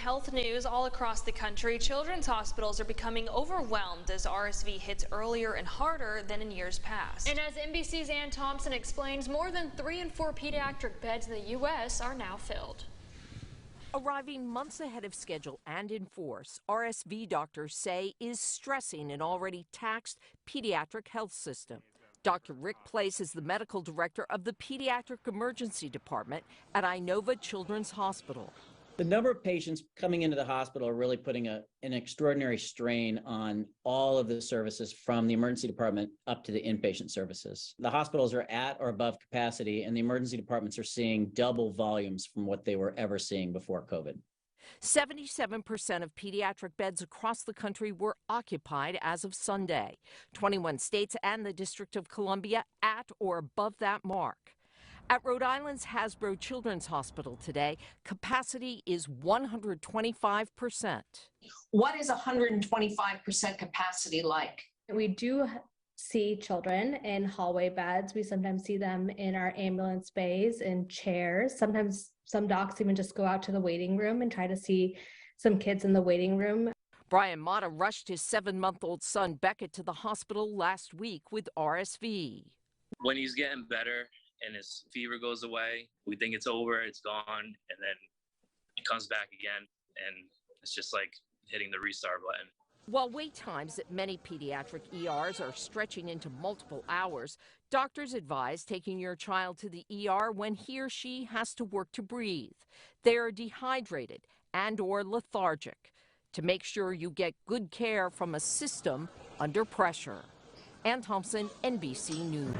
health news all across the country. Children's hospitals are becoming overwhelmed as RSV hits earlier and harder than in years past. And as NBC's Ann Thompson explains, more than 3 in 4 pediatric beds in the U.S. are now filled. Arriving months ahead of schedule and in force, RSV doctors say is stressing an already taxed pediatric health system. Dr. Rick Place is the medical director of the Pediatric Emergency Department at Inova Children's Hospital. The number of patients coming into the hospital are really putting an extraordinary strain on all of the services from the emergency department up to the inpatient services. The hospitals are at or above capacity, and the emergency departments are seeing double volumes from what they were ever seeing before COVID. 77% of pediatric beds across the country were occupied as of Sunday. 21 states and the District of Columbia at or above that mark. At Rhode Island's Hasbro Children's Hospital today, capacity is 125%. What is 125% capacity like? We do see children in hallway beds. We sometimes see them in our ambulance bays in chairs. Sometimes some docs even just go out to the waiting room and try to see some kids in the waiting room. Brian Mata rushed his 7-month-old son Beckett to the hospital last week with RSV. When he's getting better and his fever goes away, we think it's over, it's gone, and then it comes back again, and it's just like hitting the restart button. While wait times at many pediatric ERs are stretching into multiple hours, doctors advise taking your child to the ER when he or she has to work to breathe. They are dehydrated and or lethargic to make sure you get good care from a system under pressure. Ann Thompson, NBC News.